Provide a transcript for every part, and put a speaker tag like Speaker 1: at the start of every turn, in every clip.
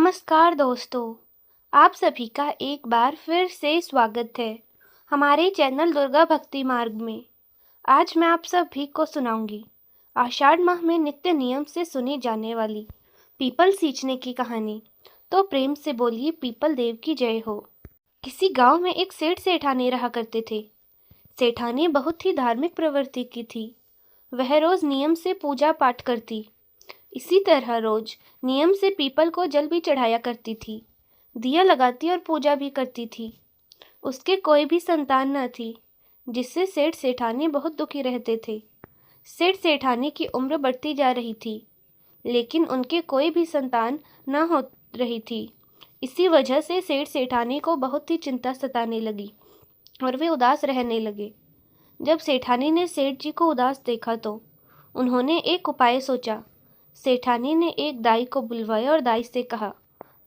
Speaker 1: नमस्कार दोस्तों, आप सभी का एक बार फिर से स्वागत है हमारे चैनल दुर्गा भक्ति मार्ग में। आज मैं आप सभी को सुनाऊंगी आषाढ़ माह में नित्य नियम से सुनी जाने वाली पीपल सींचने की कहानी। तो प्रेम से बोलिए पीपल देव की जय हो। किसी गांव में एक सेठ सेठानी रहा करते थे। सेठानी बहुत ही धार्मिक प्रवृत्ति की थी। वह रोज नियम से पूजा पाठ करती। इसी तरह रोज नियम से पीपल को जल भी चढ़ाया करती थी, दिया लगाती और पूजा भी करती थी। उसके कोई भी संतान न थी, जिससे सेठ सेठानी बहुत दुखी रहते थे। सेठ सेठानी की उम्र बढ़ती जा रही थी, लेकिन उनके कोई भी संतान न हो रही थी। इसी वजह से सेठ सेठानी को बहुत ही चिंता सताने लगी और वे उदास रहने लगे। जब सेठानी ने सेठ जी को उदास देखा तो उन्होंने एक उपाय सोचा। सेठानी ने एक दाई को बुलवाया और दाई से कहा,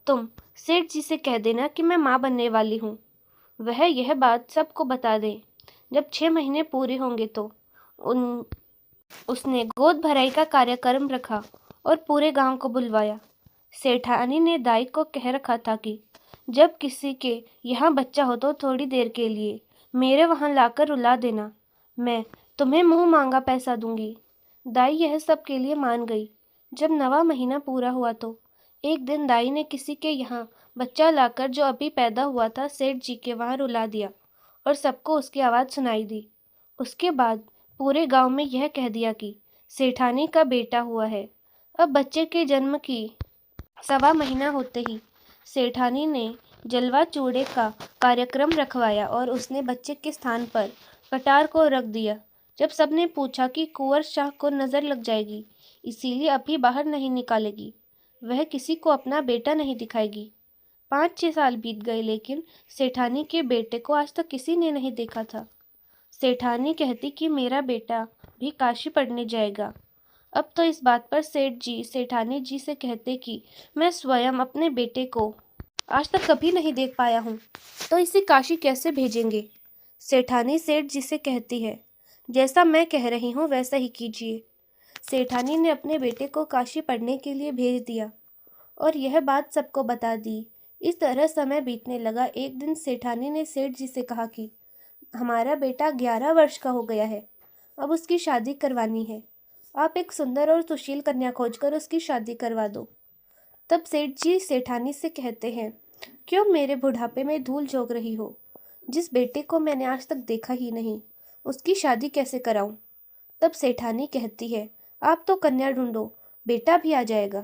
Speaker 1: तुम सेठ जी से कह देना कि मैं माँ बनने वाली हूँ। वह यह बात सबको बता दे। जब 6 महीने पूरे होंगे तो उसने गोद भराई का कार्यक्रम रखा और पूरे गांव को बुलवाया। सेठानी ने दाई को कह रखा था कि जब किसी के यहाँ बच्चा हो तो थोड़ी देर के लिए मेरे वहाँ लाकर रुला देना, मैं तुम्हें मुँह मांगा पैसा दूंगी। दाई यह सब के लिए मान गई। जब 9वां महीना पूरा हुआ तो एक दिन दाई ने किसी के यहाँ बच्चा लाकर जो अभी पैदा हुआ था सेठ जी के वहाँ रुला दिया और सबको उसकी आवाज़ सुनाई दी। उसके बाद पूरे गांव में यह कह दिया कि सेठानी का बेटा हुआ है। अब बच्चे के जन्म की 1.25 महीना होते ही सेठानी ने जलवा चूड़े का कार्यक्रम रखवाया और उसने बच्चे के स्थान पर कटार को रख दिया। जब सबने पूछा कि कुंवर शाह को नज़र लग जाएगी, इसीलिए अभी बाहर नहीं निकालेगी, वह किसी को अपना बेटा नहीं दिखाएगी। 5-6 साल बीत गए, लेकिन सेठानी के बेटे को आज तक किसी ने नहीं देखा था। सेठानी कहती कि मेरा बेटा भी काशी पढ़ने जाएगा। अब तो इस बात पर सेठ जी सेठानी जी से कहते कि मैं स्वयं अपने बेटे को आज तक कभी नहीं देख पाया हूँ, तो इसे काशी कैसे भेजेंगे। सेठानी सेठ जी से कहती है, जैसा मैं कह रही हूँ वैसा ही कीजिए। सेठानी ने अपने बेटे को काशी पढ़ने के लिए भेज दिया और यह बात सबको बता दी। इस तरह समय बीतने लगा। एक दिन सेठानी ने सेठ जी से कहा कि हमारा बेटा 11 वर्ष का हो गया है, अब उसकी शादी करवानी है। आप एक सुंदर और सुशील कन्या खोजकर उसकी शादी करवा दो। तब सेठ जी सेठानी से कहते हैं, क्यों मेरे बुढ़ापे में धूल झोंक रही हो? जिस बेटे को मैंने आज तक देखा ही नहीं, उसकी शादी कैसे कराऊं? तब सेठानी कहती है, आप तो कन्या ढूंढो, बेटा भी आ जाएगा।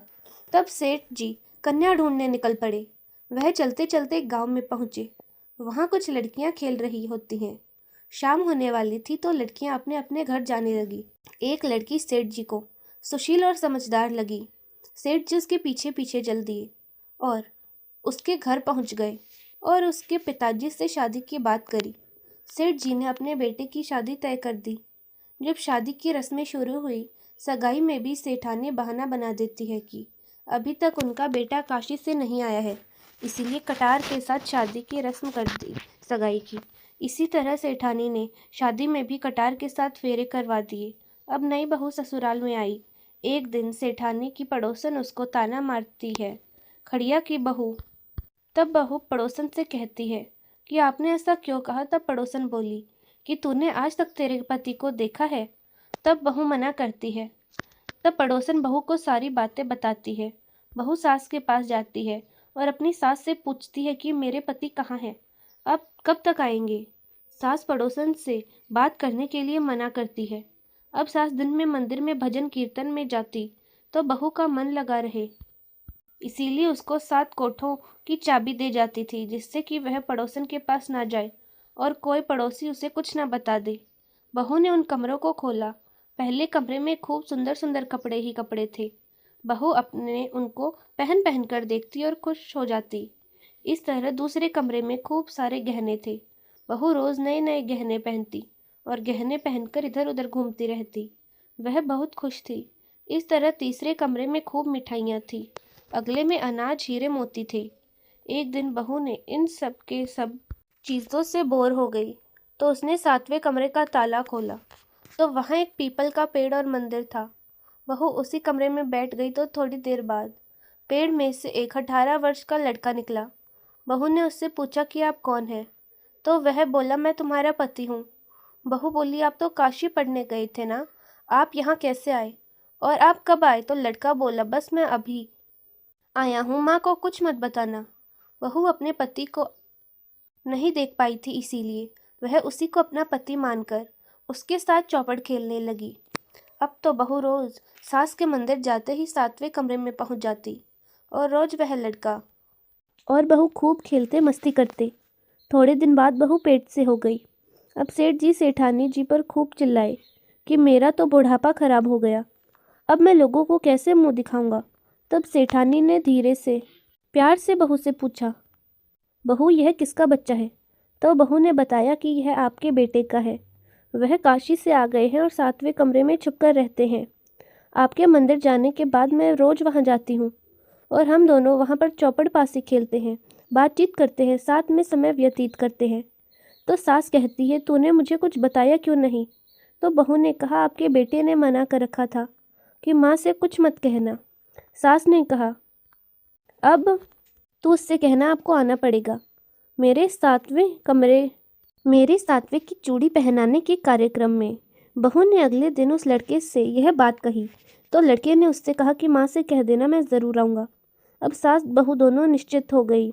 Speaker 1: तब सेठ जी कन्या ढूंढने निकल पड़े। वह चलते चलते एक गांव में पहुंचे। वहां कुछ लड़कियां खेल रही होती हैं। शाम होने वाली थी तो लड़कियां अपने अपने घर जाने लगी। एक लड़की सेठ जी को सुशील और समझदार लगी। सेठ जी उसके पीछे पीछे चल दिए और उसके घर पहुंच गए और उसके पिताजी से शादी की बात करी। सेठ जी ने अपने बेटे की शादी तय कर दी। जब शादी की रस्में शुरू हुई, सगाई में भी सेठानी बहाना बना देती है कि अभी तक उनका बेटा काशी से नहीं आया है, इसीलिए कटार के साथ शादी की रस्म कर दी सगाई की। इसी तरह सेठानी ने शादी में भी कटार के साथ फेरे करवा दिए। अब नई बहू ससुराल में आई। एक दिन सेठानी की पड़ोसन उसको ताना मारती है, खड़िया की बहू। तब बहू पड़ोसन से कहती है कि आपने ऐसा क्यों कहा। तब पड़ोसन बोली कि तूने आज तक तेरे पति को देखा है? तब बहू मना करती है। तब पड़ोसन बहू को सारी बातें बताती है। बहू सास के पास जाती है और अपनी सास से पूछती है कि मेरे पति कहाँ हैं, अब कब तक आएंगे। सास पड़ोसन से बात करने के लिए मना करती है। अब सास दिन में मंदिर में भजन कीर्तन में जाती तो बहू का मन लगा रहे, इसीलिए उसको 7 कोठों की चाबी दे जाती थी, जिससे कि वह पड़ोसन के पास ना जाए और कोई पड़ोसी उसे कुछ ना बता दे। बहू ने उन कमरों को खोला। पहले कमरे में खूब सुंदर सुंदर कपड़े ही कपड़े थे। बहू अपने उनको पहन पहन कर देखती और खुश हो जाती। इस तरह दूसरे कमरे में खूब सारे गहने थे। बहू रोज नए नए गहने पहनती और गहने पहनकर इधर उधर घूमती रहती। वह बहुत खुश थी। इस तरह तीसरे कमरे में खूब मिठाइयाँ थी, अगले में अनाज हीरे मोती थे। एक दिन बहू ने इन सब के सब चीज़ों से बोर हो गई तो उसने 7वें कमरे का ताला खोला तो वहाँ एक पीपल का पेड़ और मंदिर था। बहू उसी कमरे में बैठ गई तो थोड़ी देर बाद पेड़ में से एक 18 वर्ष का लड़का निकला। बहू ने उससे पूछा कि आप कौन हैं? तो वह बोला, मैं तुम्हारा पति हूँ। बहू बोली, आप तो काशी पढ़ने गए थे ना, आप यहाँ कैसे आए? और आप कब आए? तो लड़का बोला, बस मैं अभी आया हूँ, माँ को कुछ मत बताना। बहू अपने पति को नहीं देख पाई थी, इसीलिए वह उसी को अपना पति मानकर उसके साथ चौपड़ खेलने लगी। अब तो बहू रोज सास के मंदिर जाते ही 7वें कमरे में पहुंच जाती और रोज वह लड़का और बहू खूब खेलते मस्ती करते। थोड़े दिन बाद बहू पेट से हो गई। अब सेठ जी सेठानी जी पर खूब चिल्लाए कि मेरा तो बुढ़ापा खराब हो गया, अब मैं लोगों को कैसे मुंह दिखाऊंगा। तब सेठानी ने धीरे से प्यार से बहू से पूछा, बहू यह किसका बच्चा है? तो बहू ने बताया कि यह आपके बेटे का है, वह काशी से आ गए हैं और 7वें कमरे में छुपकर रहते हैं। आपके मंदिर जाने के बाद मैं रोज वहां जाती हूँ और हम दोनों वहां पर चौपड़ पासी खेलते हैं, बातचीत करते हैं, साथ में समय व्यतीत करते हैं। तो सास कहती है, तूने मुझे कुछ बताया क्यों नहीं? तो बहू ने कहा, आपके बेटे ने मना कर रखा था कि माँ से कुछ मत कहना। सास ने कहा, अब तो उससे कहना आपको आना पड़ेगा। मेरे 7वें की चूड़ी पहनाने के कार्यक्रम में बहू ने अगले दिन उस लड़के से यह बात कही। तो लड़के ने उससे कहा कि माँ से कह देना, मैं ज़रूर आऊँगा। अब सास बहू दोनों निश्चित हो गई।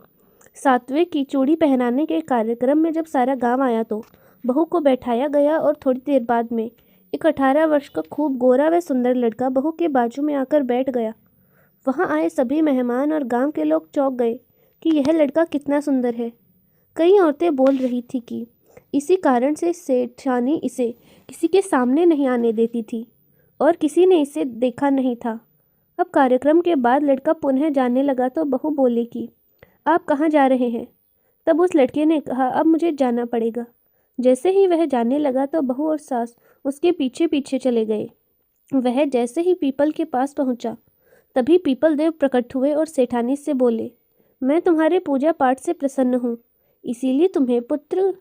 Speaker 1: 7वें की चूड़ी पहनाने के कार्यक्रम में जब सारा गांव आया तो बहू को बैठाया गया और थोड़ी देर बाद में एक 18 वर्ष का खूब गोरा व सुंदर लड़का बहू के बाजू में आकर बैठ गया। वहाँ आए सभी मेहमान और गांव के लोग चौंक गए कि यह लड़का कितना सुंदर है। कई औरतें बोल रही थी कि इसी कारण से सेठानी इसे किसी के सामने नहीं आने देती थी और किसी ने इसे देखा नहीं था। अब कार्यक्रम के बाद लड़का पुनः जाने लगा तो बहू बोली कि आप कहाँ जा रहे हैं? तब उस लड़के ने कहा, अब मुझे जाना पड़ेगा। जैसे ही वह जाने लगा तो बहू और सास उसके पीछे पीछे चले गए। वह जैसे ही पीपल के पास पहुंचा तभी पीपल देव प्रकट हुए और सेठानी से बोले, मैं तुम्हारे पूजा पाठ से प्रसन्न हूँ, इसीलिए तुम्हें पुत्र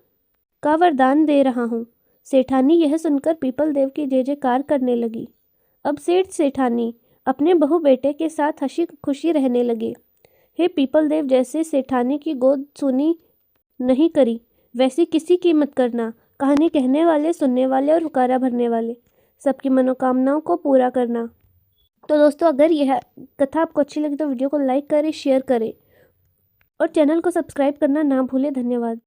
Speaker 1: का वरदान दे रहा हूँ। सेठानी यह सुनकर पीपल देव की जय जयकार करने लगी। अब सेठ सेठानी अपने बहू बेटे के साथ हंसी खुशी रहने लगे। हे पीपल देव, जैसे सेठानी की गोद सुनी नहीं करी वैसी किसी की मत करना। कहानी कहने वाले, सुनने वाले और हुकारा भरने वाले सबकी मनोकामनाओं को पूरा करना। तो दोस्तों, अगर यह कथा आपको अच्छी लगी तो वीडियो को लाइक करें, शेयर करें और चैनल को सब्सक्राइब करना ना भूलें। धन्यवाद।